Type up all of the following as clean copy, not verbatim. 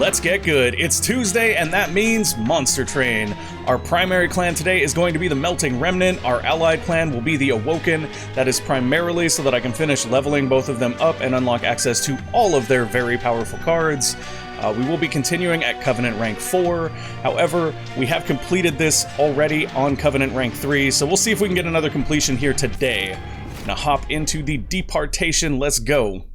Let's get good. It's Tuesday, and that means Monster Train. Our primary clan today is going to be the Melting Remnant. Our allied clan will be the Awoken. That is primarily so that I can finish leveling both of them up and unlock access to all of their very powerful cards. We will be continuing at Covenant Rank 4. However, we have completed this already on Covenant Rank 3, so we'll see if we can get another completion here today. Now hop into the departation. Let's go.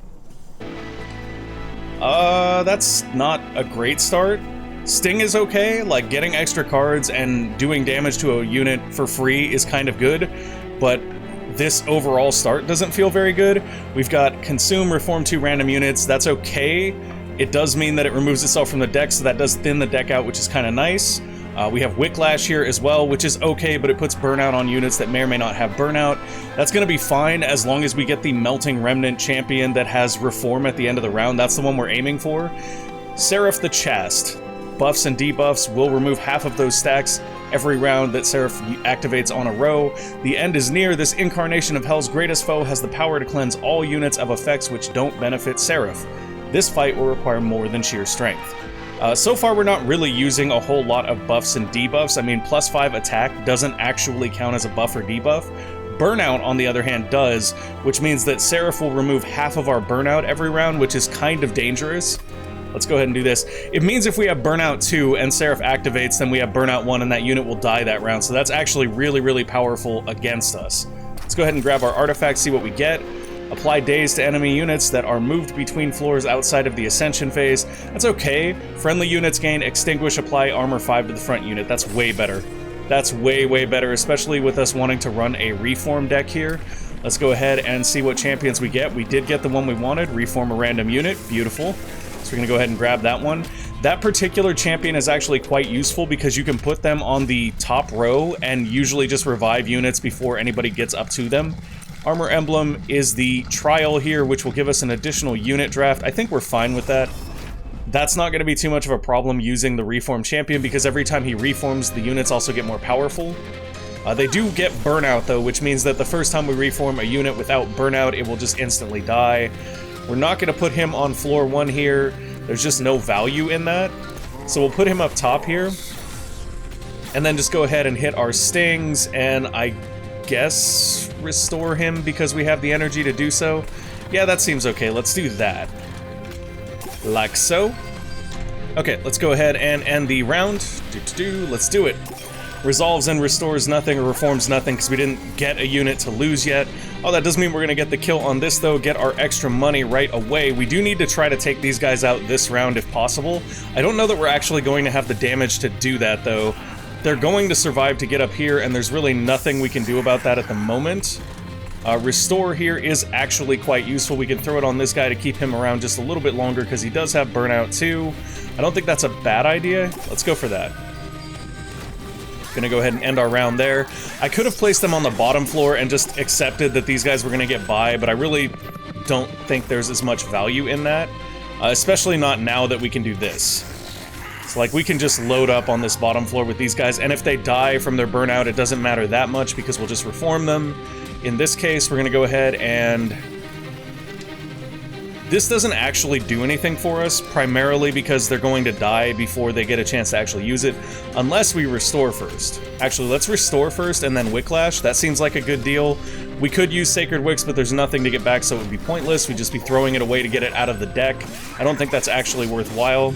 That's not a great start. Sting is okay, like getting extra cards and doing damage to a unit for free is kind of good, but this overall start doesn't feel very good. We've got Consume, Reform 2 random units, that's okay. It does mean that it removes itself from the deck, so that does thin the deck out, which is kind of nice. We have Whiplash here as well, which is okay, but it puts Burnout on units that may or may not have Burnout. That's going to be fine as long as we get the Melting Remnant champion that has Reform at the end of the round. That's the one we're aiming for. Seraph the Chast. Buffs and debuffs will remove half of those stacks every round that Seraph activates on a row. The end is near. This incarnation of Hell's greatest foe has the power to cleanse all units of effects which don't benefit Seraph. This fight will require more than sheer strength. So far, we're not really using a whole lot of buffs and debuffs. I mean, +5 attack doesn't actually count as a buff or debuff. Burnout, on the other hand, does, which means that Seraph will remove half of our Burnout every round, which is kind of dangerous. Let's go ahead and do this. It means if we have Burnout 2 and Seraph activates, then we have Burnout 1 and that unit will die that round. So that's actually really, really powerful against us. Let's go ahead and grab our artifacts, see what we get. Apply Daze to enemy units that are moved between floors outside of the Ascension phase. That's okay. Friendly units gain Extinguish, apply Armor 5 to the front unit. That's way better. That's way, way better, especially with us wanting to run a Reform deck here. Let's go ahead and see what champions we get. We did get the one we wanted, Reform a random unit. Beautiful. So we're going to go ahead and grab that one. That particular champion is actually quite useful because you can put them on the top row and usually just revive units before anybody gets up to them. Armor Emblem is the trial here, which will give us an additional unit draft. I think we're fine with that. That's not going to be too much of a problem using the Reform champion because every time he reforms, the units also get more powerful. They do get Burnout, though, which means that the first time we reform a unit without Burnout, it will just instantly die. We're not going to put him on floor 1 here. There's just no value in that. So we'll put him up top here. And then just go ahead and hit our stings, and I guess restore him because we have the energy to do so. Yeah, that seems okay. Let's do that. Like so. Okay, let's go ahead and end the round. Let's do it. Resolves and restores nothing or reforms nothing because we didn't get a unit to lose yet. Oh, that does mean we're going to get the kill on this, though, get our extra money right away. We do need to try to take these guys out this round if possible. I don't know that we're actually going to have the damage to do that, though. They're going to survive to get up here, and there's really nothing we can do about that at the moment. Restore here is actually quite useful. We can throw it on this guy to keep him around just a little bit longer because he does have Burnout too. I don't think that's a bad idea. Let's go for that. Gonna go ahead and end our round there. I could have placed them on the bottom floor and just accepted that these guys were gonna get by, but I really don't think there's as much value in that. Especially not now that we can do this. So, like, we can just load up on this bottom floor with these guys, and if they die from their Burnout, it doesn't matter that much because we'll just reform them. In this case, we're gonna go ahead and... This doesn't actually do anything for us, primarily because they're going to die before they get a chance to actually use it, unless we restore first. Actually, let's restore first and then Whiplash. That seems like a good deal. We could use Sacred Wicks, but there's nothing to get back, so it would be pointless. We'd just be throwing it away to get it out of the deck. I don't think that's actually worthwhile.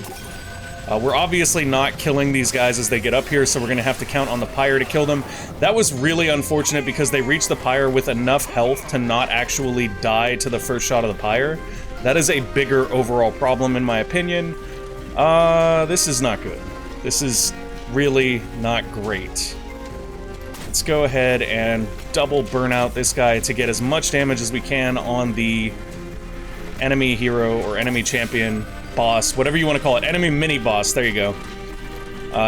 We're obviously not killing these guys as they get up here, so we're going to have to count on the pyre to kill them. That was really unfortunate because they reached the pyre with enough health to not actually die to the first shot of the pyre. That is a bigger overall problem in my opinion. This is not good. This is really not great. Let's go ahead and double burn out this guy to get as much damage as we can on the enemy hero or enemy champion, boss, whatever you want to call it, enemy mini boss, there you go.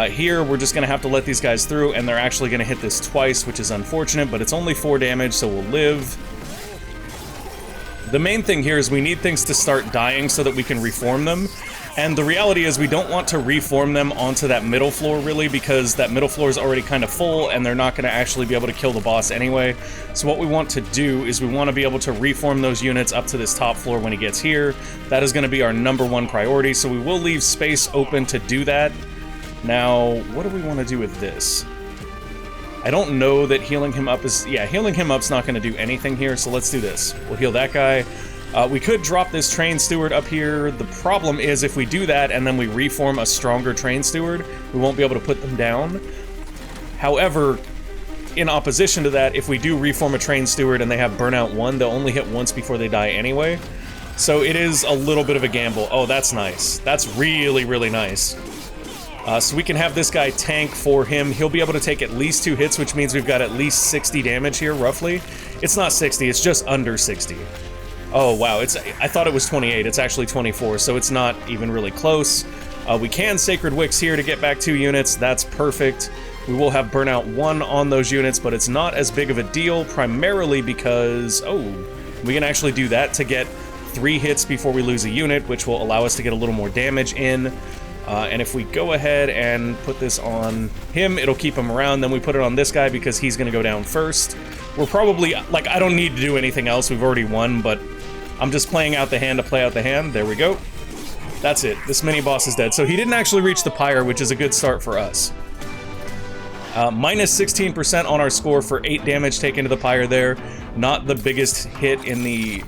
Here we're just going to have to let these guys through, and they're actually going to hit this twice, which is unfortunate, but it's only 4 damage, so we'll live. The main thing here is we need things to start dying so that we can reform them. And the reality is we don't want to reform them onto that middle floor, really, because that middle floor is already kind of full, and they're not going to actually be able to kill the boss anyway. So what we want to do is we want to be able to reform those units up to this top floor when he gets here. That is going to be our #1 priority, so we will leave space open to do that. Now, what do we want to do with this? I don't know that healing him up is... Yeah, healing him up's not going to do anything here, so let's do this. We'll heal that guy. We could drop this train steward up here. The problem is if we do that and then we reform a stronger train steward, we won't be able to put them down. However, in opposition to that, if we do reform a train steward and they have burnout 1, they'll only hit once before they die anyway. So it is a little bit of a gamble. Oh, that's nice. That's really, really nice. So we can have this guy tank for him. He'll be able to take at least 2 hits, which means we've got at least 60 damage here, roughly. It's not 60, it's just under 60. Oh, wow, I thought it was 28, it's actually 24, so it's not even really close. We can Sacred Wicks here to get back 2 units, that's perfect. We will have Burnout 1 on those units, but it's not as big of a deal, primarily because, oh, we can actually do that to get 3 hits before we lose a unit, which will allow us to get a little more damage in. And if we go ahead and put this on him, it'll keep him around. Then we put it on this guy because he's going to go down first. We're probably, like, I don't need to do anything else. We've already won, but I'm just playing out the hand to play out the hand. There we go. That's it. This mini-boss is dead. So he didn't actually reach the pyre, which is a good start for us. Minus 16% on our score for 8 damage taken to the pyre there. Not the biggest hit in the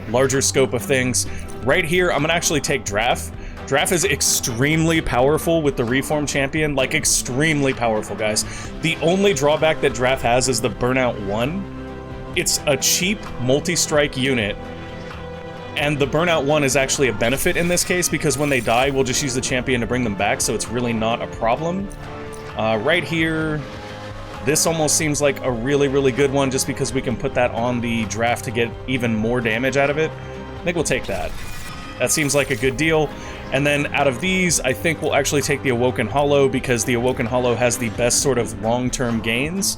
larger scope of things. Right here, I'm going to actually take Draf. Draf is extremely powerful with the Reform Champion, like extremely powerful, guys. The only drawback that Draf has is the Burnout 1. It's a cheap multi-strike unit, and the Burnout 1 is actually a benefit in this case because when they die, we'll just use the champion to bring them back, so it's really not a problem. Right here, this almost seems like a really, really good one just because we can put that on the Draf to get even more damage out of it. I think we'll take that. That seems like a good deal. And then out of these, I think we'll actually take the Awoken Hollow because the Awoken Hollow has the best sort of long-term gains.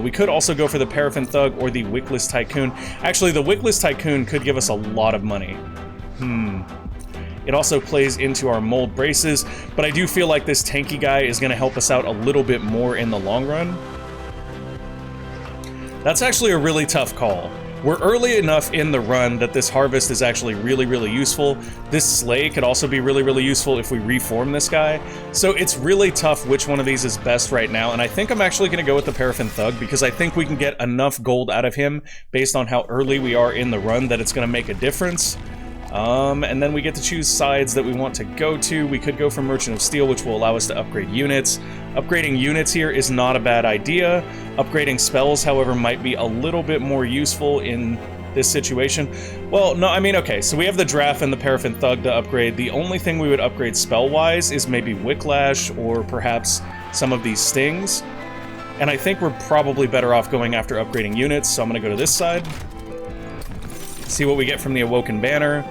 We could also go for the Paraffin Thug or the Wickless Tycoon. Actually, the Wickless Tycoon could give us a lot of money. It also plays into our Mold Braces, but I do feel like this tanky guy is going to help us out a little bit more in the long run. That's actually a really tough call. We're early enough in the run that this Harvest is actually really, really useful. This Slay could also be really, really useful if we reform this guy. So it's really tough which one of these is best right now, and I think I'm actually going to go with the Paraffin Thug because I think we can get enough gold out of him based on how early we are in the run that it's going to make a difference. And then we get to choose sides that we want to go to. We could go for Merchant of Steel, which will allow us to upgrade units. Upgrading units here is not a bad idea. Upgrading spells, however, might be a little bit more useful in this situation. Well, no, I mean, okay, so we have the Draf and the Paraffin Thug to upgrade. The only thing we would upgrade spell-wise is maybe Wicklash or perhaps some of these Stings. And I think we're probably better off going after upgrading units, so I'm going to go to this side. See what we get from the Awoken Banner.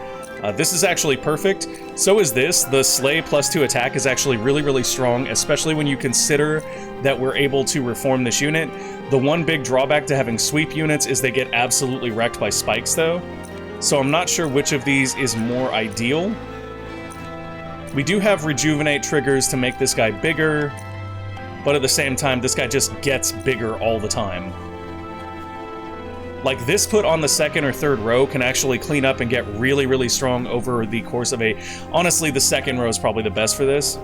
This is actually perfect. So is this. The Slay +2 attack is actually really, really strong, especially when you consider that we're able to reform this unit. The one big drawback to having sweep units is they get absolutely wrecked by spikes, though. So I'm not sure which of these is more ideal. We do have Rejuvenate triggers to make this guy bigger, but at the same time, this guy just gets bigger all the time. Like, this put on the second or third row can actually clean up and get really, really strong over the course of a... Honestly, the second row is probably the best for this.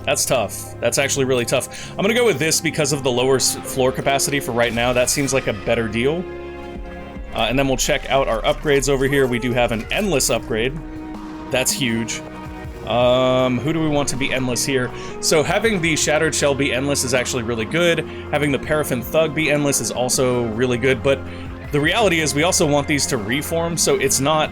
That's tough. That's actually really tough. I'm gonna go with this because of the lower floor capacity for right now. That seems like a better deal. And then we'll check out our upgrades over here. We do have an Endless upgrade. That's huge. Who do we want to be endless here? So having the Shattered Shell be endless is actually really good. Having the Paraffin Thug be endless is also really good, but the reality is we also want these to reform, so it's not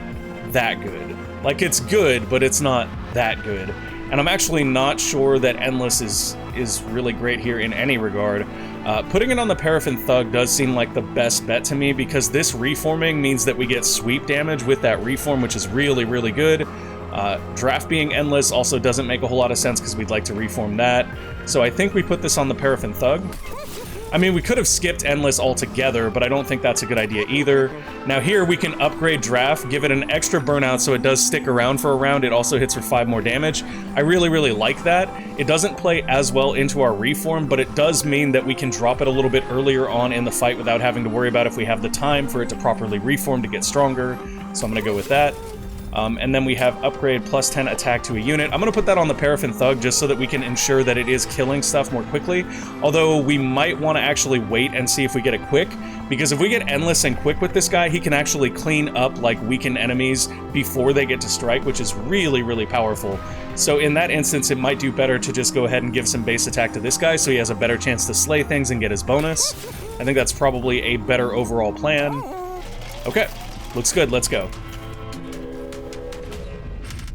that good. Like, it's good, but it's not that good. And I'm actually not sure that endless is really great here in any regard. Putting it on the Paraffin Thug does seem like the best bet to me because this reforming means that we get sweep damage with that reform, which is really, really good. Draft being endless also doesn't make a whole lot of sense because we'd like to reform that. So I think we put this on the Paraffin Thug. I mean, we could have skipped Endless altogether, but I don't think that's a good idea either. Now here we can upgrade Draft, give it an extra burnout so it does stick around for a round. It also hits for 5 more damage. I really, really like that. It doesn't play as well into our Reform, but it does mean that we can drop it a little bit earlier on in the fight without having to worry about if we have the time for it to properly Reform to get stronger. So I'm going to go with that. And then we have upgrade plus 10 attack to a unit. I'm going to put that on the Paraffin Thug just so that we can ensure that it is killing stuff more quickly. Although we might want to actually wait and see if we get it quick. Because if we get Endless and quick with this guy, he can actually clean up like weakened enemies before they get to strike, which is really, really powerful. So in that instance, it might do better to just go ahead and give some base attack to this guy so he has a better chance to slay things and get his bonus. I think that's probably a better overall plan. Okay, looks good, let's go.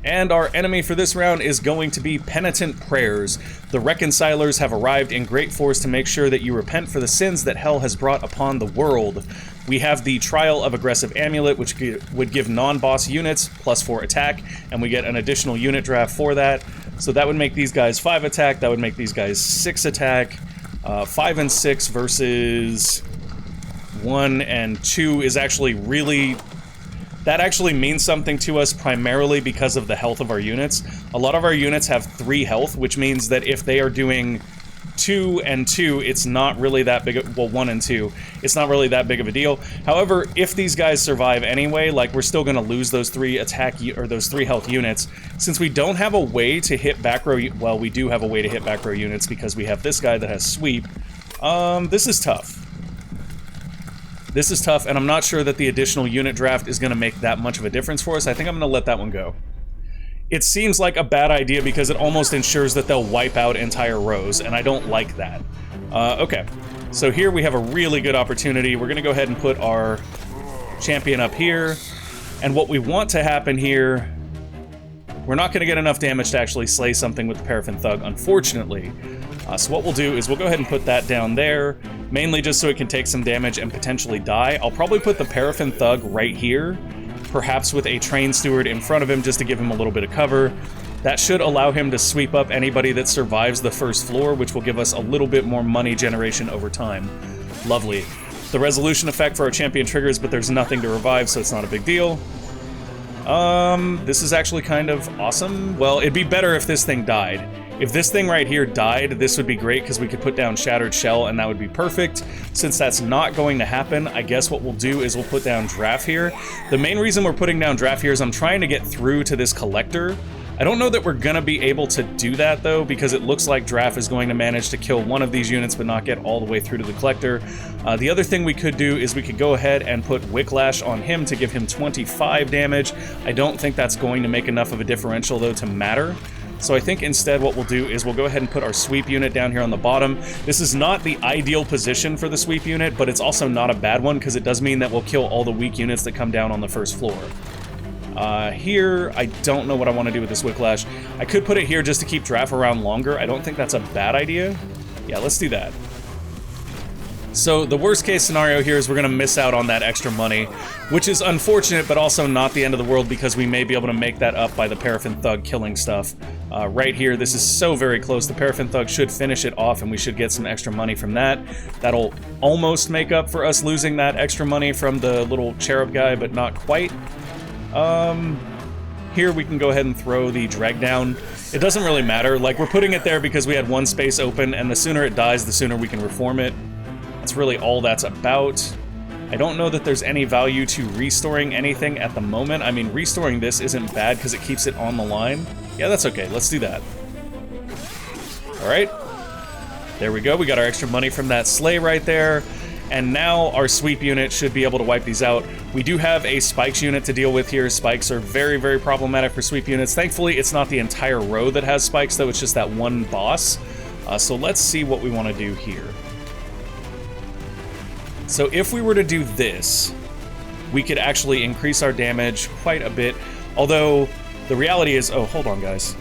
And our enemy for this round is going to be Penitent Prayers. The Reconcilers have arrived in great force to make sure that you repent for the sins that hell has brought upon the world. We have the Trial of Aggressive Amulet, which would give non-boss units plus 4 attack, and we get an additional unit draft for that. So that would make these guys 5 attack, that would make these guys 6 attack. 5 and 6 versus 1 and 2 is actually really... That actually means something to us primarily because of the health of our units. A lot of our units have 3 health, which means that if they are doing 2 and 2, it's not really that big of, well, 1 and 2, it's not really that big of a deal. However, if these guys survive anyway, like, we're still gonna lose those 3 attack, or those 3 health units. Since we don't have a way to hit back row, well, we do have a way to hit back row units because we have this guy that has sweep. This is tough. This is tough, and I'm not sure that the additional unit draft is going to make that much of a difference for us. I think I'm going to let that one go. It seems like a bad idea because it almost ensures that they'll wipe out entire rows, and I don't like that. Okay, so here we have a really good opportunity. We're going to go ahead and put our champion up here, and what we want to happen here... We're not going to get enough damage to actually slay something with the Paraffin Thug, unfortunately. So what we'll do is we'll go ahead and put that down there, mainly just so it can take some damage and potentially die. I'll probably put the Paraffin Thug right here, perhaps with a Train Steward in front of him just to give him a little bit of cover. That should allow him to sweep up anybody that survives the first floor, which will give us a little bit more money generation over time. Lovely. The resolution effect for our champion triggers, but there's nothing to revive, so it's not a big deal. This is actually kind of awesome. Well, it'd be better if this thing died. If this thing right here died, this would be great because we could put down Shattered Shell and that would be perfect. Since that's not going to happen, I guess what we'll do is we'll put down Draft here. The main reason we're putting down Draft here is I'm trying to get through to this Collector. I don't know that we're gonna be able to do that though, because it looks like Draft is going to manage to kill one of these units but not get all the way through to the Collector. The other thing we could do is we could go ahead and put Wicklash on him to give him 25 damage. I don't think that's going to make enough of a differential though to matter. So I think instead what we'll do is we'll go ahead and put our sweep unit down here on the bottom. This is not the ideal position for the sweep unit, but it's also not a bad one because it does mean that we'll kill all the weak units that come down on the first floor. Here, I don't know what I want to do with this Wicklash. I could put it here just to keep Draft around longer. I don't think that's a bad idea. Yeah, let's do that. So the worst case scenario here is we're going to miss out on that extra money, which is unfortunate, but also not the end of the world because we may be able to make that up by the Paraffin Thug killing stuff. Right here, this is so very close. The Paraffin Thug should finish it off and we should get some extra money from that. That'll almost make up for us losing that extra money from the little cherub guy, but not quite. Here we can go ahead and throw the drag down. It doesn't really matter. Like, we're putting it there because we had one space open, and the sooner it dies, the sooner we can reform it. That's really all that's about. I don't know that there's any value to restoring anything at the moment. I mean, restoring this isn't bad because it keeps it on the line. Yeah, that's okay. Let's do that. Alright. There we go. We got our extra money from that sleigh right there. And now our sweep unit should be able to wipe these out. We do have a spikes unit to deal with here. Spikes are very, very problematic for sweep units. Thankfully, it's not the entire row that has spikes, though. It's just that one boss. So let's see what we want to do here. So if we were to do this, we could actually increase our damage quite a bit. Although, the reality is... Oh, hold on, guys.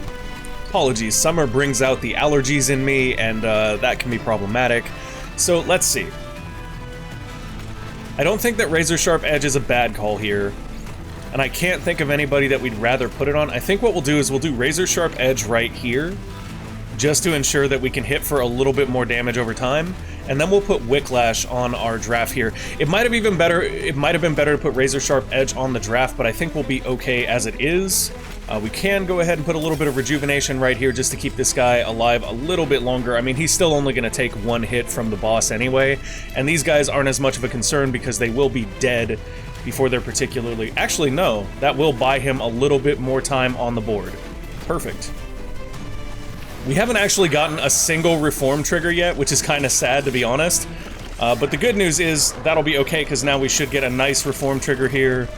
Apologies. Summer brings out the allergies in me, and that can be problematic. So let's see. I don't think that Razor Sharp Edge is a bad call here, and I can't think of anybody that we'd rather put it on. I think what we'll do is we'll do Razor Sharp Edge right here, just to ensure that we can hit for a little bit more damage over time, and then we'll put Whiplash on our draft here. It might have been better to put Razor Sharp Edge on the draft, but I think we'll be okay as it is. We can go ahead and put a little bit of Rejuvenation right here just to keep this guy alive a little bit longer. I mean, he's still only going to take one hit from the boss anyway, and these guys aren't as much of a concern because they will be dead before they're particularly... Actually, no. That will buy him a little bit more time on the board. Perfect. We haven't actually gotten a single Reform trigger yet, which is kind of sad, to be honest. But the good news is that'll be okay, because now we should get a nice Reform trigger here.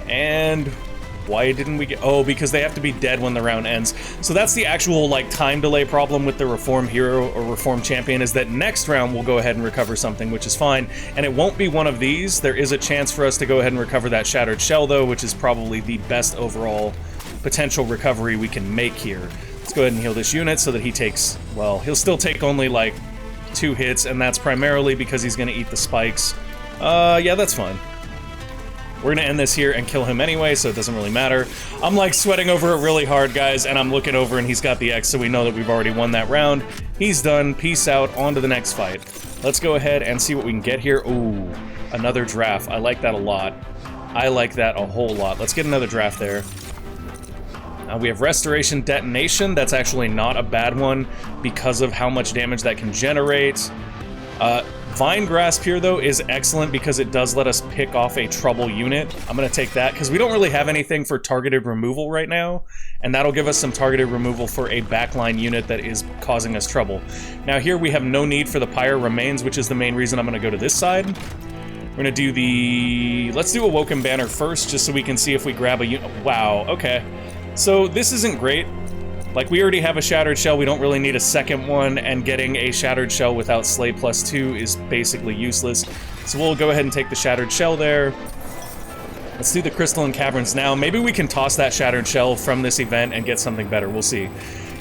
And... why didn't we get... oh, because they have to be dead when the round ends. So that's the actual, like, time delay problem with the Reform Hero or Reform Champion, is that next round we'll go ahead and recover something, which is fine. And it won't be one of these. There is a chance for us to go ahead and recover that Shattered Shell, though, which is probably the best overall potential recovery we can make here. Let's go ahead and heal this unit so that he takes... well, he'll still take only, like, 2 hits, and that's primarily because he's gonna eat the spikes. Yeah, that's fine. We're gonna end this here and kill him anyway, so it doesn't really matter. I'm like sweating over it really hard, guys, and I'm looking over and he's got the X, so we know that we've already won that round. He's done. Peace out. On to the next fight. Let's go ahead and see what we can get here. Ooh, another draft. I like that a lot. I like that a whole lot. Let's get another draft there. We have Restoration Detonation. That's actually not a bad one because of how much damage that can generate. Vine Grasp here, though, is excellent because it does let us pick off a trouble unit. I'm going to take that because we don't really have anything for targeted removal right now, and that'll give us some targeted removal for a backline unit that is causing us trouble. Now here we have no need for the Pyre Remains, which is the main reason I'm going to go to this side. We're going to do the... let's do Awoken Banner first, just so we can see if we grab a unit. Wow, okay. So this isn't great. Like, we already have a Shattered Shell, we don't really need a second one, and getting a Shattered Shell without Slay +2 is basically useless. So we'll go ahead and take the Shattered Shell there. Let's do the Crystalline Caverns now. Maybe we can toss that Shattered Shell from this event and get something better, we'll see.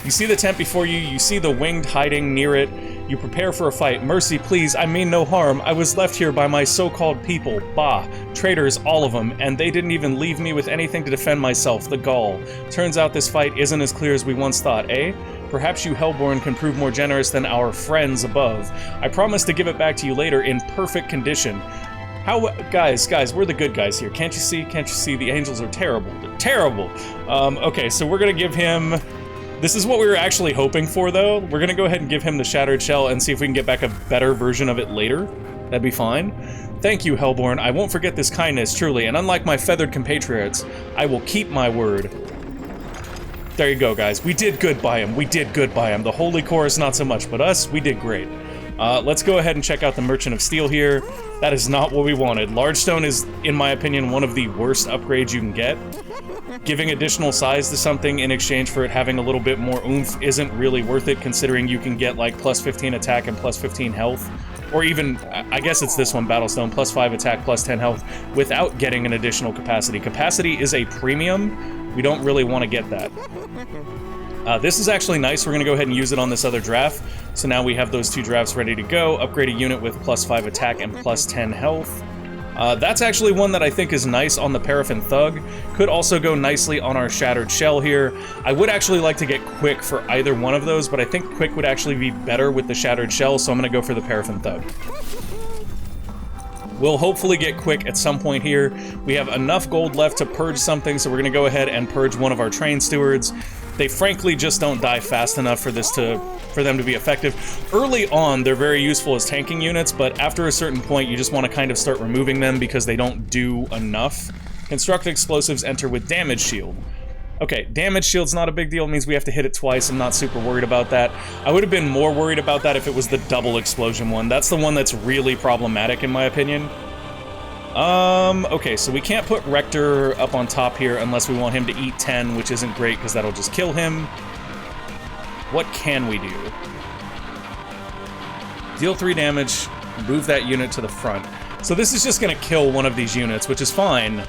You see the tent before you, you see the winged hiding near it. You prepare for a fight. Mercy, please, I mean no harm. I was left here by my so-called people. Bah, traitors, all of them, and they didn't even leave me with anything to defend myself, the gall. Turns out this fight isn't as clear as we once thought, eh? Perhaps you Hellborn can prove more generous than our friends above. I promise to give it back to you later in perfect condition. How, guys, we're the good guys here. Can't you see? Can't you see? The angels are terrible. They're terrible. Okay, so we're gonna give him... this is what we were actually hoping for, though. We're gonna go ahead and give him the Shattered Shell and see if we can get back a better version of it later. That'd be fine. Thank you, Hellborn. I won't forget this kindness, truly, and unlike my feathered compatriots, I will keep my word. There you go, guys. We did good by him. We did good by him. The Holy Chorus, not so much, but us, we did great. Let's go ahead and check out the Merchant of Steel here. That is not what we wanted. Large Stone is, in my opinion, one of the worst upgrades you can get. Giving additional size to something in exchange for it having a little bit more oomph isn't really worth it, considering you can get like +15 attack and +15 health. Or even, I guess it's this one, Battlestone, +5 attack, +10 health, without getting an additional capacity. Capacity is a premium. We don't really want to get that. This is actually nice. We're going to go ahead and use it on this other draft. So now we have those 2 drafts ready to go. Upgrade a unit with +5 attack and +10 health. That's actually one that I think is nice on the Paraffin Thug. Could also go nicely on our Shattered Shell here. I would actually like to get Quick for either one of those, but I think Quick would actually be better with the Shattered Shell, so I'm going to go for the Paraffin Thug. We'll hopefully get Quick at some point here. We have enough gold left to purge something, so we're going to go ahead and purge one of our Train Stewards. They frankly just don't die fast enough for them to be effective. Early on, they're very useful as tanking units, but after a certain point, you just want to kind of start removing them because they don't do enough. Construct explosives enter with damage shield. Okay, damage shield's not a big deal. It means we have to hit it twice. I'm not super worried about that. I would have been more worried about that if it was the double explosion one. That's the one that's really problematic in my opinion. Okay, so we can't put Rector up on top here unless we want him to eat 10, which isn't great because that'll just kill him. What can we do? Deal 3 damage, move that unit to the front. So this is just gonna kill one of these units, which is fine.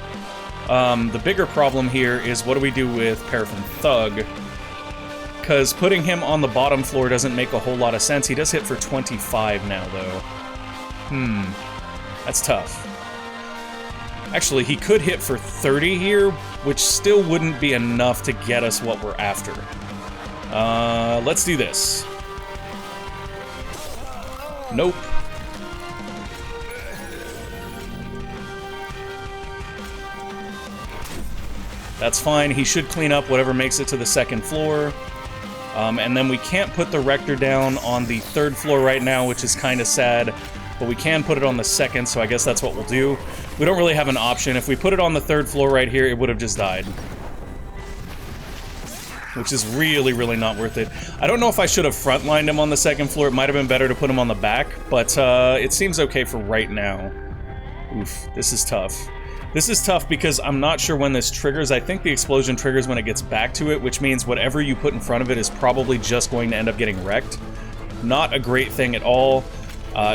The bigger problem here is what do we do with Paraffin Thug? Because putting him on the bottom floor doesn't make a whole lot of sense. He does hit for 25 now, though. That's tough. Actually, he could hit for 30 here, which still wouldn't be enough to get us what we're after. Let's do this. Nope. That's fine. He should clean up whatever makes it to the second floor. And then we can't put the Rector down on the third floor right now, which is kind of sad. But we can put it on the second, so I guess that's what we'll do. We don't really have an option. If we put it on the third floor right here, it would have just died. Which is really, really not worth it. I don't know if I should have frontlined him on the second floor. It might have been better to put him on the back, but it seems okay for right now. Oof, this is tough. This is tough because I'm not sure when this triggers. I think the explosion triggers when it gets back to it, which means whatever you put in front of it is probably just going to end up getting wrecked. Not a great thing at all.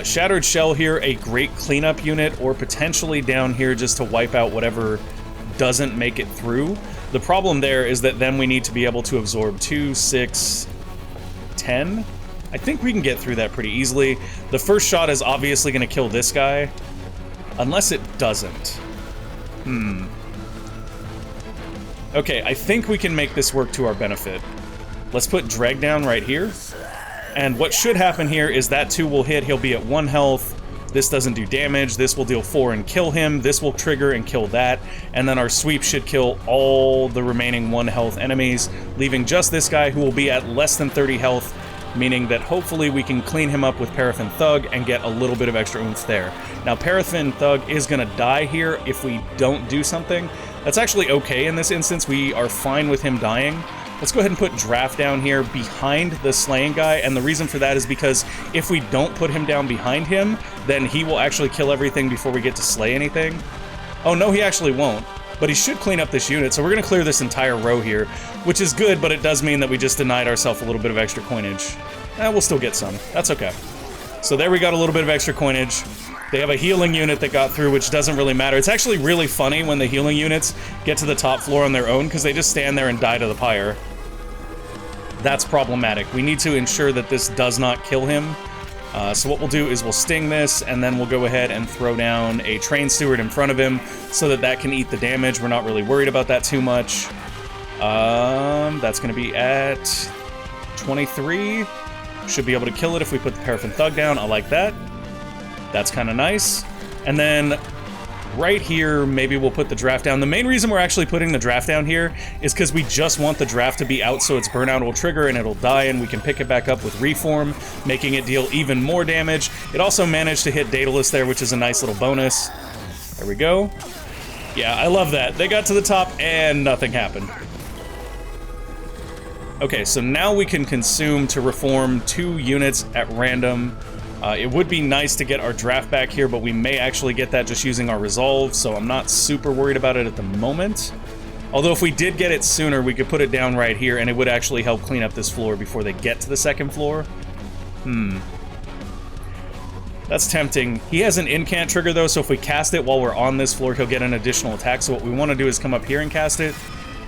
Shattered Shell here, a great cleanup unit, or potentially down here just to wipe out whatever doesn't make it through. The problem there is that then we need to be able to absorb 2, 6, 10. I think we can get through that pretty easily. The first shot is obviously going to kill this guy, unless it doesn't. Okay, I think we can make this work to our benefit. Let's put Dreg down right here. And what should happen here is that 2 will hit, he'll be at 1 health. This doesn't do damage, this will deal 4 and kill him, this will trigger and kill that, and then our sweep should kill all the remaining 1 health enemies, leaving just this guy who will be at less than 30 health, meaning that hopefully we can clean him up with Paraffin Thug and get a little bit of extra oomph there. Now, Paraffin Thug is going to die here if we don't do something. That's actually okay in this instance. We are fine with him dying. Let's go ahead and put Draft down here behind the slaying guy, and the reason for that is because if we don't put him down behind him, then he will actually kill everything before we get to slay anything. Oh, no, he actually won't. But he should clean up this unit, so we're going to clear this entire row here, which is good, but it does mean that we just denied ourselves a little bit of extra coinage. We'll still get some. That's okay. So there we got a little bit of extra coinage. They have a healing unit that got through, which doesn't really matter. It's actually really funny when the healing units get to the top floor on their own, because they just stand there and die to the pyre. That's problematic. We need to ensure that this does not kill him. So what we'll do is we'll sting this, and then we'll go ahead and throw down a train steward in front of him so that that can eat the damage. We're not really worried about that too much. That's going to be at 23. Should be able to kill it if we put the Paraffin Thug down. I like that. That's kind of nice. And then right here, maybe we'll put the Draft down. The main reason we're actually putting the Draft down here is because we just want the Draft to be out so its burnout will trigger and it'll die, and we can pick it back up with Reform, making it deal even more damage. It also managed to hit Daedalus there, which is a nice little bonus. There we go. Yeah, I love that. They got to the top and nothing happened. Okay, so now we can consume to reform 2 units at random. It would be nice to get our Draft back here, but we may actually get that just using our Resolve, so I'm not super worried about it at the moment. Although if we did get it sooner, we could put it down right here, and it would actually help clean up this floor before they get to the second floor. That's tempting. He has an incant trigger, though, so if we cast it while we're on this floor, he'll get an additional attack. So what we want to do is come up here and cast it.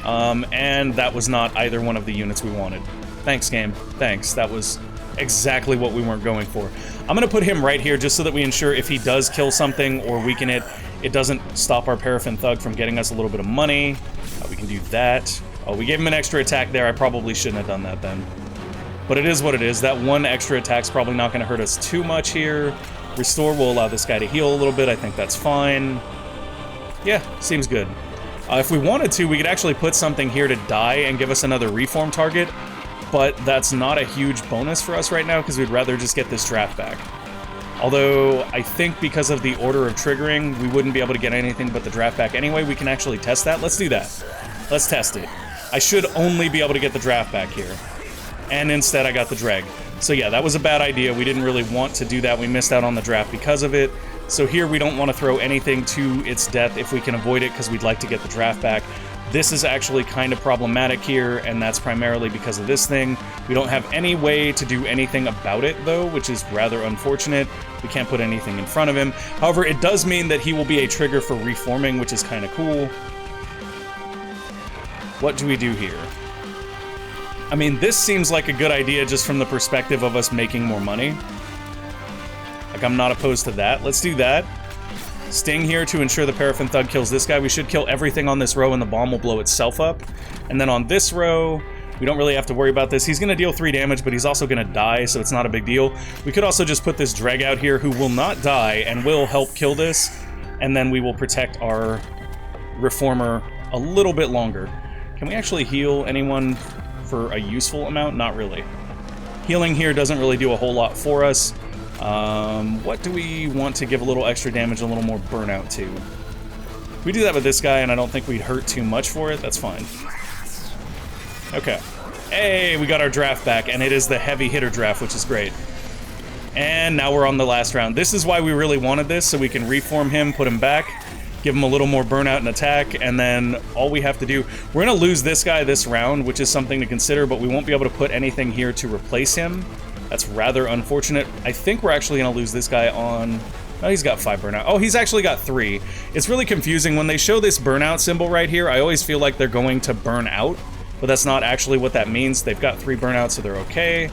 And that was not either one of the units we wanted. Thanks, game. Thanks. That was exactly what we weren't going for. I'm going to put him right here just so that we ensure if he does kill something or weaken it, it doesn't stop our Paraffin Thug from getting us a little bit of money. We can do that. Oh, we gave him an extra attack there. I probably shouldn't have done that then. But it is what it is. That one extra attack's probably not going to hurt us too much here. Restore will allow this guy to heal a little bit. I think that's fine. Yeah, seems good. If we wanted to, we could actually put something here to die and give us another Reform target, but that's not a huge bonus for us right now because we'd rather just get this Draft back. Although, I think because of the order of triggering, we wouldn't be able to get anything but the Draft back anyway. We can actually test that. Let's do that. Let's test it. I should only be able to get the Draft back here. And instead I got the Dreg. So yeah, that was a bad idea. We didn't really want to do that. We missed out on the Draft because of it. So here we don't want to throw anything to its death if we can avoid it because we'd like to get the Draft back. This is actually kind of problematic here, and that's primarily because of this thing. We don't have any way to do anything about it, though, which is rather unfortunate. We can't put anything in front of him. However, it does mean that he will be a trigger for reforming, which is kind of cool. What do we do here? I mean, this seems like a good idea just from the perspective of us making more money. Like, I'm not opposed to that. Let's do that. Sting here to ensure the Paraffin Thug kills this guy. We should kill everything on this row and the bomb will blow itself up. And then on this row, we don't really have to worry about this. He's going to deal 3 damage, but he's also going to die, so it's not a big deal. We could also just put this Dreg out here who will not die and will help kill this. And then we will protect our Reformer a little bit longer. Can we actually heal anyone for a useful amount? Not really. Healing here doesn't really do a whole lot for us. What do we want to give a little extra damage, a little more burnout to? We do that with this guy, and I don't think we'd hurt too much for it. That's fine. Okay. Hey, we got our draft back, and it is the heavy hitter draft, which is great. And now we're on the last round. This is why we really wanted this, so we can reform him, put him back, give him a little more burnout and attack, and then all we have to do... We're going to lose this guy this round, which is something to consider, but we won't be able to put anything here to replace him. That's rather unfortunate. I think we're actually going to lose this guy on... Oh, he's got 5 burnout. Oh, he's actually got 3. It's really confusing. When they show this burnout symbol right here, I always feel like they're going to burn out, but that's not actually what that means. They've got 3 burnouts, so they're okay.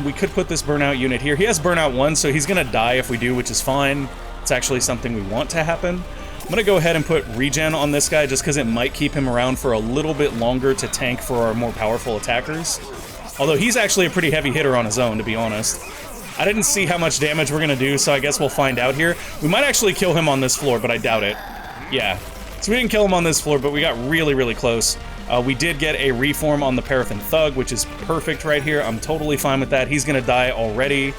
We could put this burnout unit here. He has burnout 1, so he's going to die if we do, which is fine. It's actually something we want to happen. I'm going to go ahead and put regen on this guy just because it might keep him around for a little bit longer to tank for our more powerful attackers. Although he's actually a pretty heavy hitter on his own, to be honest. I didn't see how much damage we're going to do, so I guess we'll find out here. We might actually kill him on this floor, but I doubt it. Yeah. So we didn't kill him on this floor, but we got really, really close. We did get a reform on the Paraffin Thug, which is perfect right here. I'm totally fine with that. He's going to die already.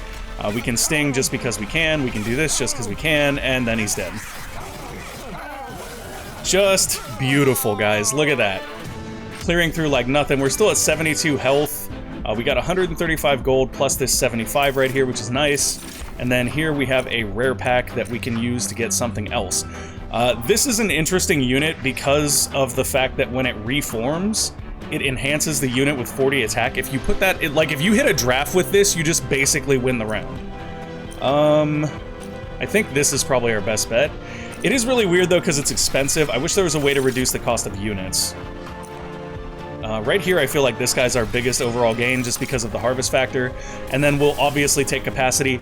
We can sting just because we can. We can do this just because we can, and then he's dead. Just beautiful, guys. Look at that. Clearing through like nothing. We're still at 72 health. We got 135 gold plus this 75 right here, which is nice. And then here we have a rare pack that we can use to get something else. This is an interesting unit because of the fact that when it reforms, it enhances the unit with 40 attack. If you put that, like if you hit a draft with this, you just basically win the round. I think this is probably our best bet. It is really weird though because it's expensive. I wish there was a way to reduce the cost of units. Right here, I feel like this guy's our biggest overall gain just because of the harvest factor. And then we'll obviously take capacity.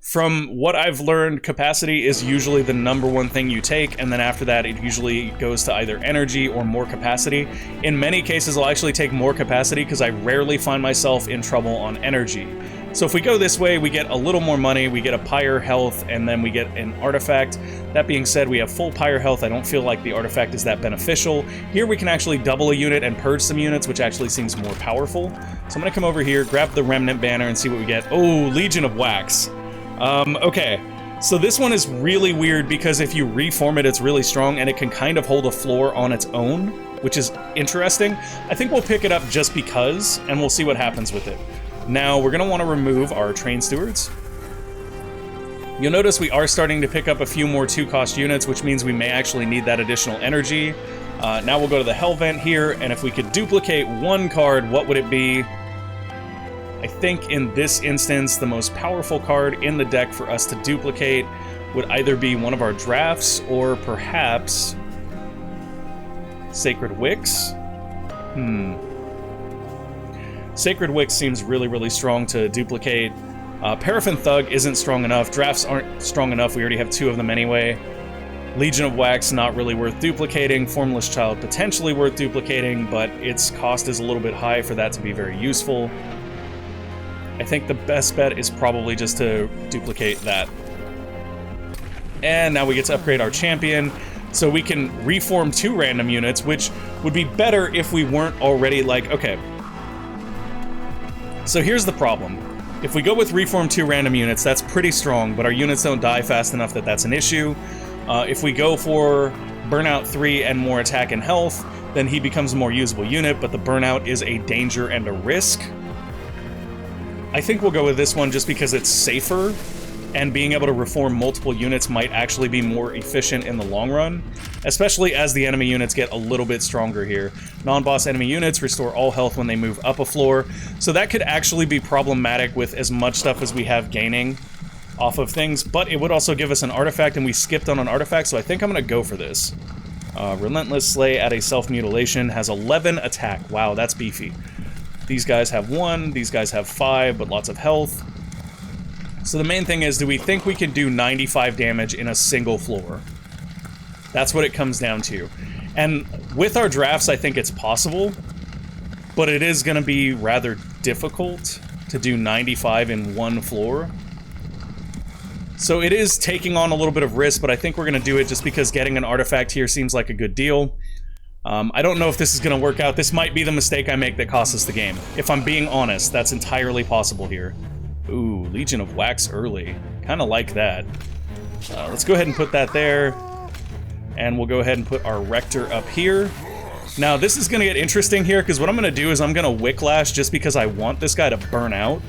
From what I've learned, capacity is usually the #1 thing you take, and then after that, it usually goes to either energy or more capacity. In many cases, I'll actually take more capacity because I rarely find myself in trouble on energy. So if we go this way, we get a little more money, we get a pyre health, and then we get an artifact. That being said, we have full pyre health. I don't feel like the artifact is that beneficial. Here we can actually double a unit and purge some units, which actually seems more powerful. So I'm going to come over here, grab the Remnant Banner, and see what we get. Oh, Legion of Wax. Okay. So this one is really weird because if you reform it, it's really strong, and it can kind of hold a floor on its own, which is interesting. I think we'll pick it up just because, and we'll see what happens with it. Now, we're going to want to remove our Train Stewards. You'll notice we are starting to pick up a few more 2-cost units, which means we may actually need that additional energy. Now we'll go to the Hell Vent here, and if we could duplicate 1 card, what would it be? I think in this instance, the most powerful card in the deck for us to duplicate would either be one of our drafts, or perhaps Sacred Wicks? Sacred Wicks seems really, really strong to duplicate. Paraffin Thug isn't strong enough. Drafts aren't strong enough. We already have 2 of them anyway. Legion of Wax, not really worth duplicating. Formless Child, potentially worth duplicating, but its cost is a little bit high for that to be very useful. I think the best bet is probably just to duplicate that. And now we get to upgrade our champion. So we can reform 2 random units, which would be better if we weren't already like, okay. So here's the problem. If we go with reform 2 random units, that's pretty strong, but our units don't die fast enough that that's an issue. If we go for burnout 3 and more attack and health, then he becomes a more usable unit, but the burnout is a danger and a risk. I think we'll go with this one just because it's safer, and being able to reform multiple units might actually be more efficient in the long run, especially as the enemy units get a little bit stronger here. Non-boss enemy units restore all health when they move up a floor, so that could actually be problematic with as much stuff as we have gaining off of things, but it would also give us an artifact, and we skipped on an artifact, so I think I'm going to go for this. Relentless Slay at a self-mutilation has 11 attack. Wow, that's beefy. These guys have 1, these guys have 5, but lots of health. So the main thing is, do we think we can do 95 damage in a single floor? That's what it comes down to. And with our drafts, I think it's possible, but it is going to be rather difficult to do 95 in 1 floor. So it is taking on a little bit of risk, but I think we're going to do it just because getting an artifact here seems like a good deal. I don't know if this is going to work out. This might be the mistake I make that costs us the game. If I'm being honest, that's entirely possible here. Ooh, Legion of Wax early. Kind of like that. Let's go ahead and put that there. And we'll go ahead and put our Rector up here. Now, this is going to get interesting here, because what I'm going to do is I'm going to Wicklash just because I want this guy to burn out.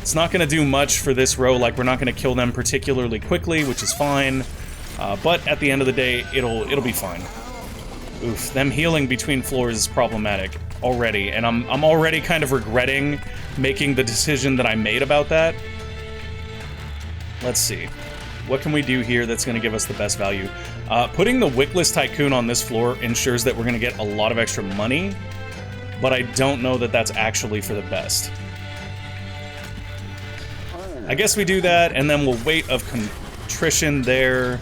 It's not going to do much for this row, like we're not going to kill them particularly quickly, which is fine. But at the end of the day, it'll be fine. Oof, them healing between floors is problematic already, and I'm already kind of regretting making the decision that I made about that. Let's see. What can we do here that's going to give us the best value? Putting the Wickless Tycoon on this floor ensures that we're going to get a lot of extra money, but I don't know that that's actually for the best. I guess we do that, and then we'll Weight of Contrition there.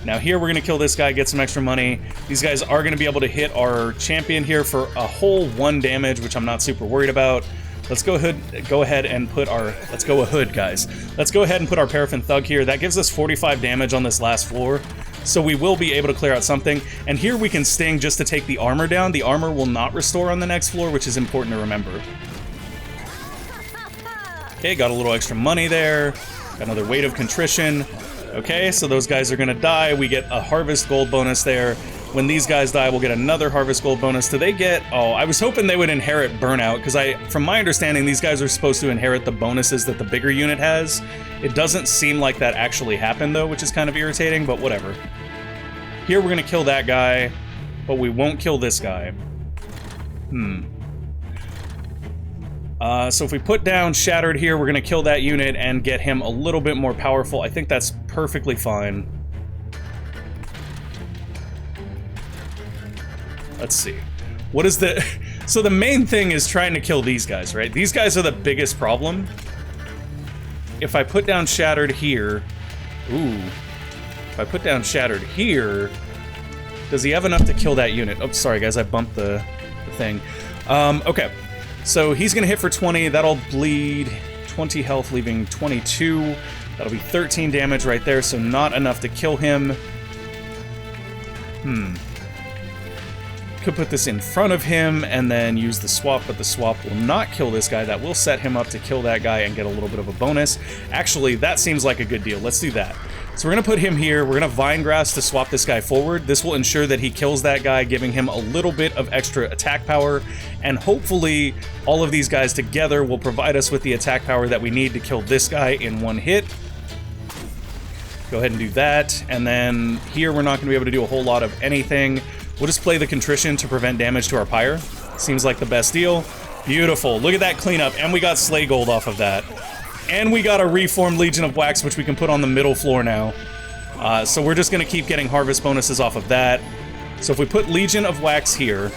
Now here we're going to kill this guy, get some extra money. These guys are going to be able to hit our champion here for a whole 1 damage, which I'm not super worried about. Let's go ahead and put our... Let's go ahead, guys. Let's go ahead and put our Paraffin Thug here. That gives us 45 damage on this last floor, so we will be able to clear out something. And here we can Sting just to take the armor down. The armor will not restore on the next floor, which is important to remember. Okay, got a little extra money there. Got another Weight of Contrition. Okay, so those guys are gonna die. We get a Harvest Gold bonus there. When these guys die, we'll get another Harvest Gold bonus. Do they get... Oh, I was hoping they would inherit Burnout, because from my understanding, these guys are supposed to inherit the bonuses that the bigger unit has. It doesn't seem like that actually happened, though, which is kind of irritating, but whatever. Here, we're gonna kill that guy, but we won't kill this guy. So if we put down Shattered here, we're gonna kill that unit and get him a little bit more powerful. I think that's perfectly fine. Let's see. What is the... So the main thing is trying to kill these guys, right? These guys are the biggest problem. If I put down Shattered here... Ooh. If I put down Shattered here... Does he have enough to kill that unit? Oh, sorry guys, I bumped the thing. Okay. So he's gonna hit for 20. That'll bleed 20 health, leaving 22. That'll be 13 damage right there, so not enough to kill him. Could put this in front of him and then use the swap, but the swap will not kill this guy. That will set him up to kill that guy and get a little bit of a bonus. Actually, that seems like a good deal. Let's do that. So we're going to put him here. We're going to Vine Grass to swap this guy forward. This will ensure that he kills that guy, giving him a little bit of extra attack power. And hopefully, all of these guys together will provide us with the attack power that we need to kill this guy in 1 hit. Go ahead and do that. And then here, we're not going to be able to do a whole lot of anything. We'll just play the Contrition to prevent damage to our pyre. Seems like the best deal. Beautiful. Look at that cleanup. And we got Slay Gold off of that. And we got a Reformed Legion of Wax, which we can put on the middle floor now. So we're just going to keep getting harvest bonuses off of that. So if we put Legion of Wax here,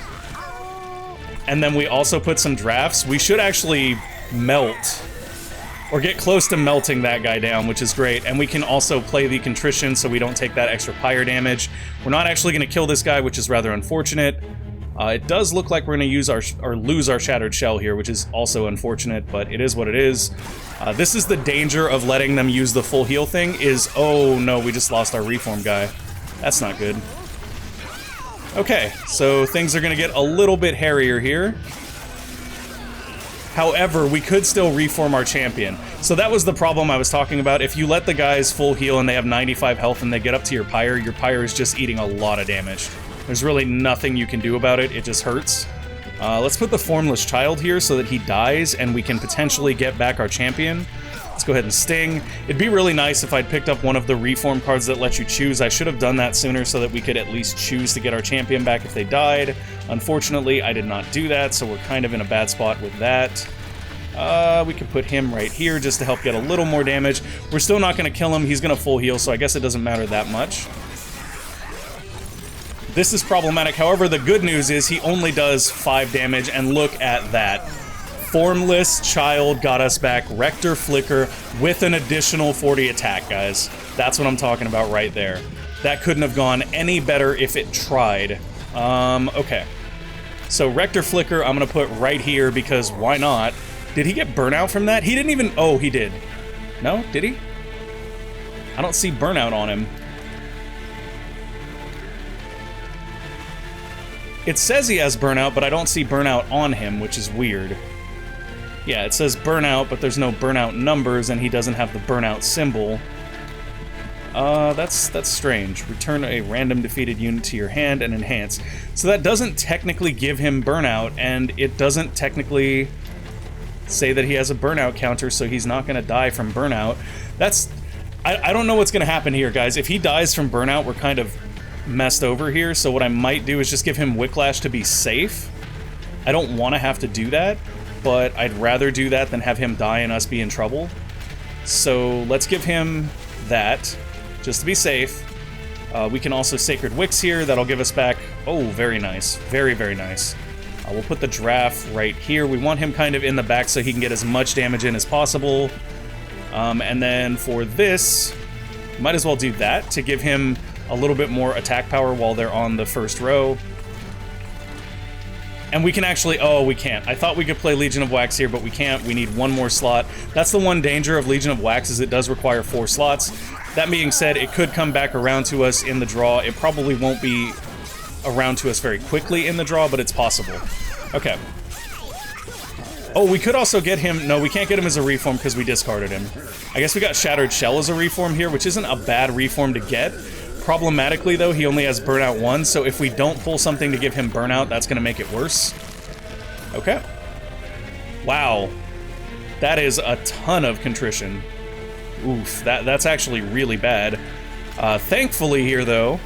and then we also put some drafts, we should actually melt, or get close to melting that guy down, which is great. And we can also play the Contrition so we don't take that extra pyre damage. We're not actually going to kill this guy, which is rather unfortunate. It does look like we're going to use lose our Shattered Shell here, which is also unfortunate, but it is what it is. This is the danger of letting them use the full heal thing is, oh no, we just lost our Reform guy. That's not good. Okay, so things are going to get a little bit hairier here. However, we could still reform our champion. So that was the problem I was talking about. If you let the guys full heal and they have 95 health and they get up to your pyre is just eating a lot of damage. There's really nothing you can do about it. It just hurts. Let's put the Formless Child here so that he dies and we can potentially get back our champion. Let's go ahead and Sting. It'd be really nice if I'd picked up one of the Reform cards that let you choose. I should have done that sooner so that we could at least choose to get our champion back if they died. Unfortunately, I did not do that, so we're kind of in a bad spot with that. We could put him right here just to help get a little more damage. We're still not going to kill him. He's going to full heal, so I guess it doesn't matter that much. This is problematic. However, the good news is he only does 5 damage, and look at that. Formless Child got us back Rector Flicker with an additional 40 attack, guys. That's what I'm talking about right there. That couldn't have gone any better if it tried. Okay. So Rector Flicker I'm going to put right here because why not? Did he get burnout from that? He didn't even... Oh, he did. No? Did he? I don't see burnout on him. It says he has burnout, but I don't see burnout on him, which is weird. Yeah, it says burnout, but there's no burnout numbers, and he doesn't have the burnout symbol. That's strange. Return a random defeated unit to your hand and enhance. So that doesn't technically give him burnout, and it doesn't technically say that he has a burnout counter, so he's not going to die from burnout. I don't know what's going to happen here, guys. If he dies from burnout, we're kind of messed over here, so what I might do is just give him Whiplash to be safe. I don't want to have to do that, but I'd rather do that than have him die and us be in trouble. So let's give him that, just to be safe. We can also Sacred Wicks here. That'll give us back... Oh, very nice. Very, very nice. We'll put the Giraffe right here. We want him kind of in the back so he can get as much damage in as possible. And then for this, might as well do that to give him a little bit more attack power while they're on the first row. And we can actually... Oh, we can't. I thought we could play Legion of Wax here, but we can't. We need one more slot. That's the one danger of Legion of Wax, is it does require 4 slots. That being said, it could come back around to us in the draw. It probably won't be around to us very quickly in the draw, but it's possible. Okay. Oh, we could also get him... No, we can't get him as a reform because we discarded him. I guess we got Shattered Shell as a reform here, which isn't a bad reform to get. Problematically, though, he only has Burnout 1, so if we don't pull something to give him Burnout, that's going to make it worse. Okay. Wow. That is a ton of Contrition. Oof, that's actually really bad. Thankfully here, though,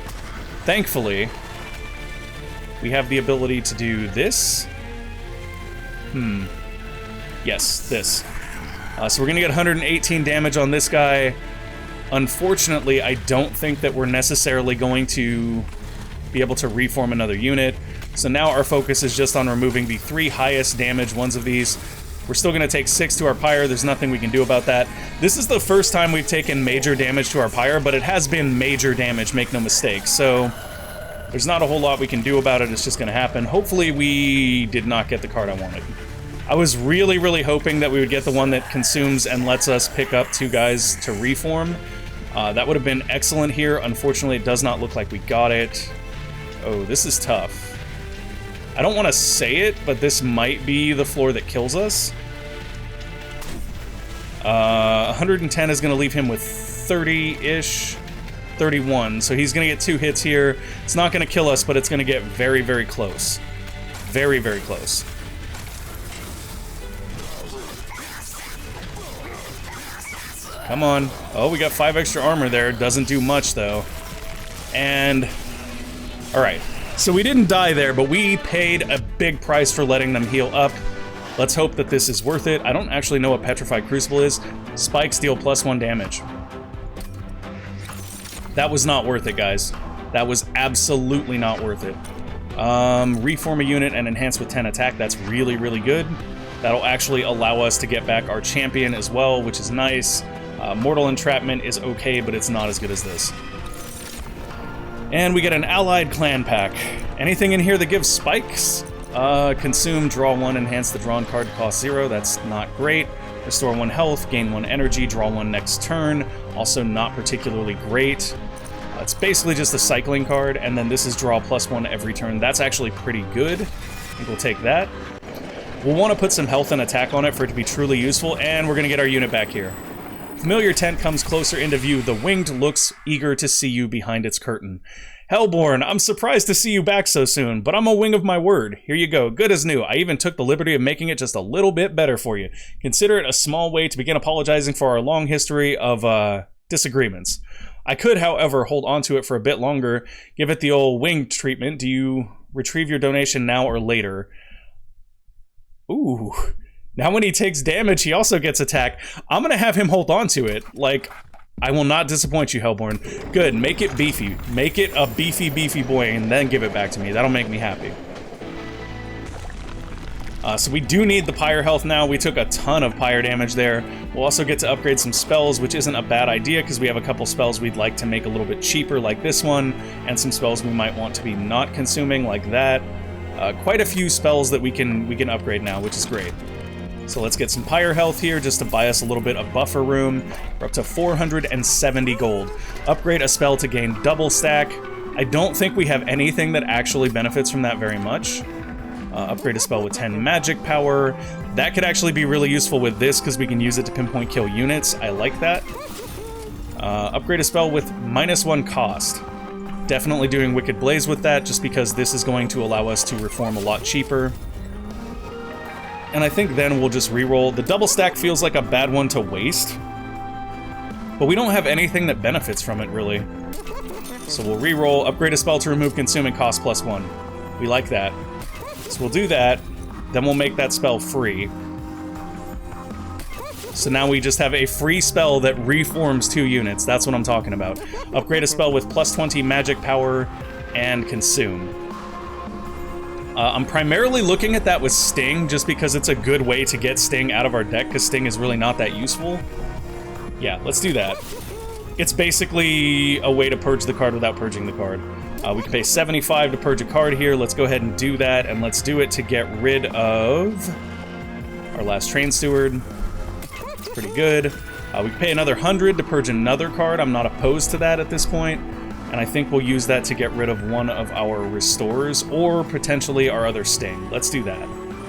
thankfully, we have the ability to do this. Yes, this. So we're going to get 118 damage on this guy. Unfortunately, I don't think that we're necessarily going to be able to reform another unit. So now our focus is just on removing the 3 highest damage ones of these. We're still going to take 6 to our pyre. There's nothing we can do about that. This is the first time we've taken major damage to our pyre, but it has been major damage, make no mistake. So there's not a whole lot we can do about it. It's just going to happen. Hopefully we did not get the card I wanted. I was really, really hoping that we would get the one that consumes and lets us pick up 2 guys to reform. That would have been excellent here. Unfortunately, it does not look like we got it. Oh, this is tough. I don't want to say it, but this might be the floor that kills us. 110 is going to leave him with 30-ish, 31. So he's going to get 2 hits here. It's not going to kill us, but it's going to get very, very close. Very, very close. Come on. Oh, we got 5 extra armor there. Doesn't do much, though. And... Alright. So we didn't die there, but we paid a big price for letting them heal up. Let's hope that this is worth it. I don't actually know what Petrified Crucible is. Spikes deal +1 damage. That was not worth it, guys. That was absolutely not worth it. Reform a unit and enhance with 10 attack. That's really, really good. That'll actually allow us to get back our champion as well, which is nice. Mortal Entrapment is okay, but it's not as good as this. And we get an Allied Clan pack. Anything in here that gives spikes? Consume, draw 1, enhance the drawn card to cost 0. That's not great. Restore 1 health, gain 1 energy, draw 1 next turn. Also not particularly great. It's basically just a cycling card, and then this is draw +1 every turn. That's actually pretty good. I think we'll take that. We'll want to put some health and attack on it for it to be truly useful, and we're going to get our unit back here. Familiar tent comes closer into view. The winged looks eager to see you behind its curtain. Hellborn, I'm surprised to see you back so soon, but I'm a wing of my word. Here you go, good as new. I even took the liberty of making it just a little bit better for you. Consider it a small way to begin apologizing for our long history of disagreements. I could, however, hold on to it for a bit longer. Give it the old winged treatment. Do you retrieve your donation now or later? Ooh. Now when he takes damage, he also gets attack. I'm going to have him hold on to it. Like, I will not disappoint you, Hellborn. Good, make it beefy. Make it a beefy, beefy boy, and then give it back to me. That'll make me happy. So we do need the pyre health now. We took a ton of pyre damage there. We'll also get to upgrade some spells, which isn't a bad idea, because we have a couple spells we'd like to make a little bit cheaper, like this one, and some spells we might want to be not consuming, like that. Quite a few spells that we can upgrade now, which is great. So let's get some pyre health here just to buy us a little bit of buffer room. We're up to 470 gold. Upgrade a spell to gain double stack. I don't think we have anything that actually benefits from that very much. Upgrade a spell with 10 magic power. That could actually be really useful with this because we can use it to pinpoint kill units. I like that. Upgrade a spell with -1 cost. Definitely doing Wicked Blaze with that just because this is going to allow us to reform a lot cheaper. And I think then we'll just reroll. The double stack feels like a bad one to waste, but we don't have anything that benefits from it, really. So we'll reroll, upgrade a spell to remove consuming cost +1. We like that. So we'll do that, then we'll make that spell free. So now we just have a free spell that reforms 2 units. That's what I'm talking about. Upgrade a spell with +20 magic power and consume. I'm primarily looking at that with Sting, just because it's a good way to get Sting out of our deck, because Sting is really not that useful. Yeah, let's do that. It's basically a way to purge the card without purging the card. We can pay 75 to purge a card here. Let's go ahead and do that, and let's do it to get rid of our last Train Steward. It's pretty good. We can pay another 100 to purge another card. I'm not opposed to that at this point. And I think we'll use that to get rid of one of our Restores, or potentially our other Sting. Let's do that.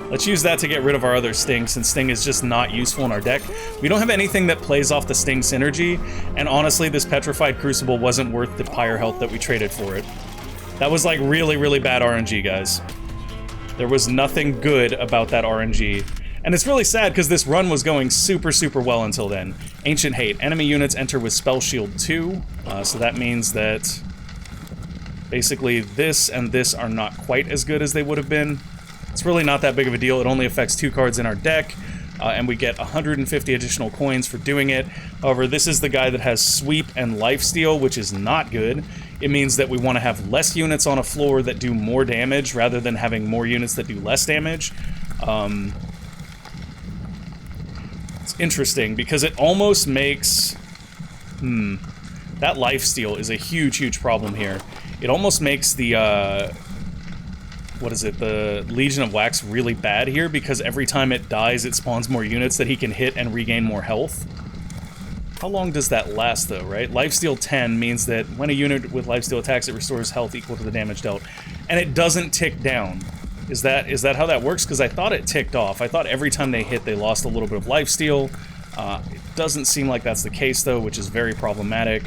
Let's use that to get rid of our other Sting, since Sting is just not useful in our deck. We don't have anything that plays off the Sting synergy, and honestly, this Petrified Crucible wasn't worth the pyre health that we traded for it. That was like really, really bad RNG, guys. There was nothing good about that RNG. And it's really sad because this run was going super, super well until then. Ancient Hate. Enemy units enter with Spell Shield 2. So that means that basically this and this are not quite as good as they would have been. It's really not that big of a deal. It only affects 2 cards in our deck. And we get 150 additional coins for doing it. However, this is the guy that has Sweep and Lifesteal, which is not good. It means that we want to have less units on a floor that do more damage rather than having more units that do less damage. It's interesting because it almost makes... that lifesteal is a huge, huge problem here. It almost makes the, what is it? The Legion of Wax really bad here because every time it dies, it spawns more units that he can hit and regain more health. How long does that last, though, right? Lifesteal 10 means that when a unit with lifesteal attacks, it restores health equal to the damage dealt. And it doesn't tick down. Is that how that works? Because I thought it ticked off. I thought every time they hit, they lost a little bit of lifesteal. It doesn't seem like that's the case, though, which is very problematic.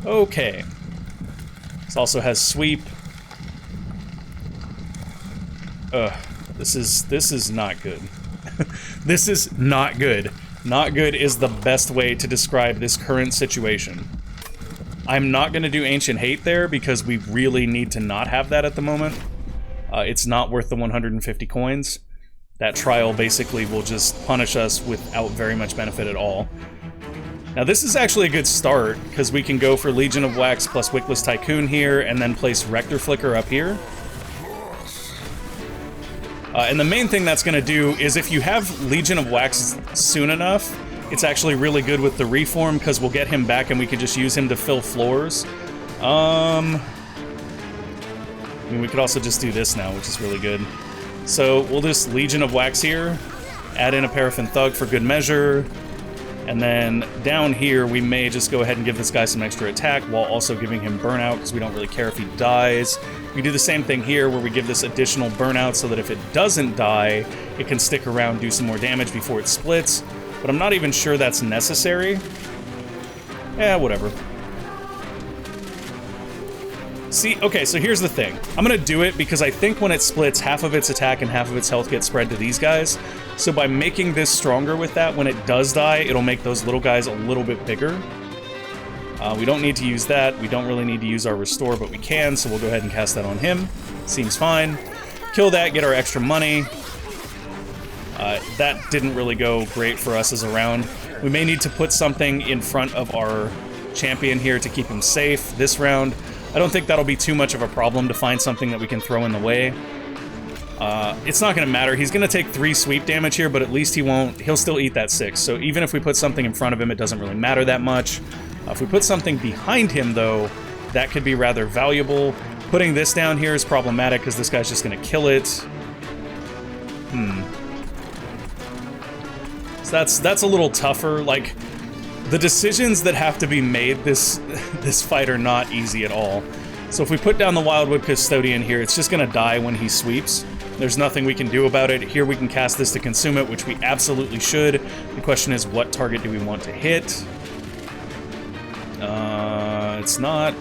Okay. This also has Sweep. This is not good. This is not good. Not good is the best way to describe this current situation. I'm not going to do Ancient Hate there because we really need to not have that at the moment. It's not worth the 150 coins. That trial basically will just punish us without very much benefit at all. Now this is actually a good start because we can go for Legion of Wax plus Wickless Tycoon here and then place Rector Flicker up here. And the main thing that's going to do is if you have Legion of Wax soon enough, it's actually really good with the Reform because we'll get him back and we can just use him to fill floors. I mean, we could also just do this now, which is really good. So we'll just Legion of Wax here, add in a Paraffin Thug for good measure, and then down here we may just go ahead and give this guy some extra attack while also giving him Burnout because we don't really care if he dies. We do the same thing here where we give this additional Burnout so that if it doesn't die, it can stick around, do some more damage before it splits. But I'm not even sure that's necessary. Yeah, whatever. See, okay, so here's the thing. I'm gonna do it because I think when it splits, half of its attack and half of its health gets spread to these guys. So by making this stronger with that, when it does die, it'll make those little guys a little bit bigger. We don't need to use that. We don't really need to use our Restore, but we can, so we'll go ahead and cast that on him. Seems fine. Kill that, get our extra money. That didn't really go great for us as a round. We may need to put something in front of our champion here to keep him safe this round. I don't think that'll be too much of a problem to find something that we can throw in the way. It's not going to matter. He's going to take 3 sweep damage here, but at least he'll still eat that 6. So even if we put something in front of him, it doesn't really matter that much. If we put something behind him, though, that could be rather valuable. Putting this down here is problematic because this guy's just going to kill it. So that's a little tougher. Like, the decisions that have to be made this fight are not easy at all. So if we put down the Wildwood Custodian here, it's just gonna die when he sweeps. There's nothing we can do about it. Here we can cast this to consume it, which we absolutely should. The question is, what target do we want to hit? It's not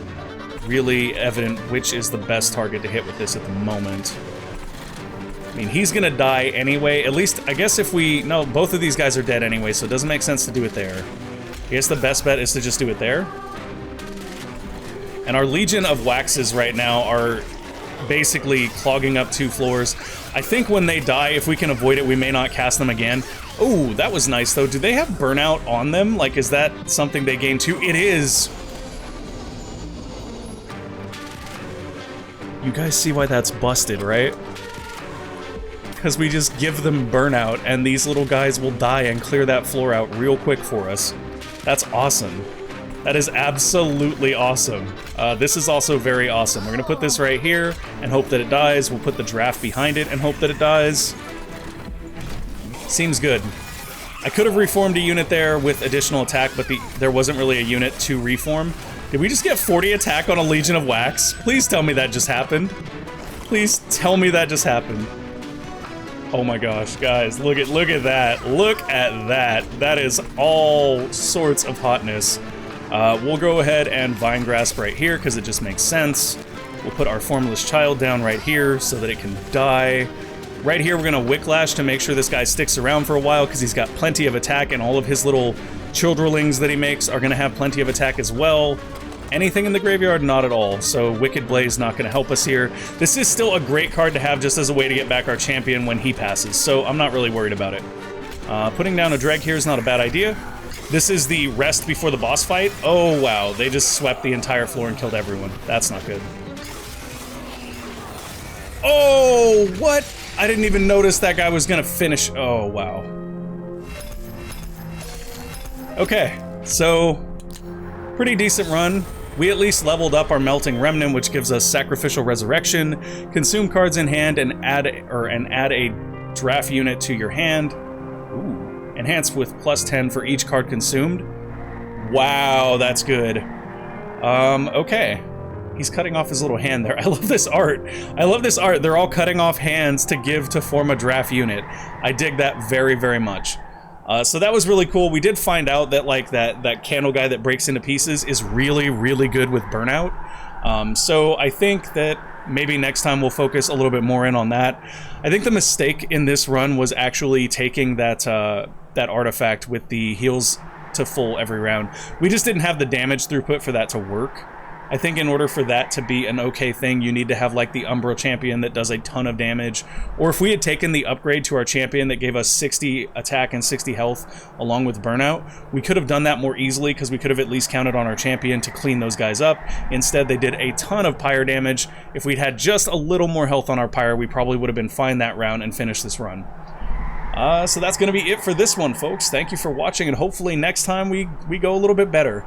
really evident which is the best target to hit with this at the moment. I mean, he's gonna die anyway. At least, I guess if we... No, both of these guys are dead anyway, so it doesn't make sense to do it there. I guess the best bet is to just do it there. And our Legion of Waxes right now are basically clogging up 2 floors. I think when they die, if we can avoid it, we may not cast them again. Oh, that was nice, though. Do they have Burnout on them? Like, is that something they gain too? It is! You guys see why that's busted, right? Because we just give them Burnout, and these little guys will die and clear that floor out real quick for us. That's awesome. That is absolutely awesome. This is also very awesome. We're gonna put this right here and hope that it dies. We'll put the draft behind it and hope that it dies. Seems good. I could have reformed a unit there with additional attack, but there wasn't really a unit to reform. Did we just get 40 attack on a Legion of Wax? Please tell me that just happened. Please tell me that just happened. Oh my gosh, guys, look at that. Look at that. That is all sorts of hotness. We'll go ahead and Vine Grasp right here, because it just makes sense. We'll put our Formless Child down right here, so that it can die. Right here, we're going to Wicklash to make sure this guy sticks around for a while, because he's got plenty of attack, and all of his little Childrelings that he makes are going to have plenty of attack as well. Anything in the graveyard? Not at all. So Wicked Blaze not going to help us here. This is still a great card to have just as a way to get back our champion when he passes, so I'm not really worried about it. Putting down a Dreg here is not a bad idea. This is the rest before the boss fight. Oh, wow. They just swept the entire floor and killed everyone. That's not good. Oh, what? I didn't even notice that guy was going to finish. Oh, wow. Okay, so pretty decent run. We at least leveled up our Melting Remnant, which gives us Sacrificial Resurrection, consume cards in hand, and add a draft unit to your hand. Ooh. Enhanced with +10 for each card consumed. Wow, that's good. Okay. He's cutting off his little hand there. I love this art. I love this art. They're all cutting off hands to give to form a draft unit. I dig that very, very much. So that was really cool. We did find out that like that candle guy that breaks into pieces is really, really good with Burnout. So I think that maybe next time we'll focus a little bit more in on that. I think the mistake in this run was actually taking that artifact with the heals to full every round. We just didn't have the damage throughput for that to work. I think in order for that to be an okay thing, you need to have like the Umbral champion that does a ton of damage. Or if we had taken the upgrade to our champion that gave us 60 attack and 60 health along with Burnout, we could have done that more easily because we could have at least counted on our champion to clean those guys up. Instead, they did a ton of pyre damage. If we'd had just a little more health on our pyre, we probably would have been fine that round and finished this run. So that's going to be it for this one, folks. Thank you for watching, and hopefully next time we go a little bit better.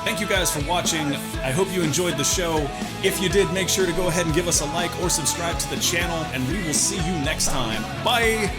Thank you guys for watching. I hope you enjoyed the show. If you did, make sure to go ahead and give us a like or subscribe to the channel, and we will see you next time. Bye!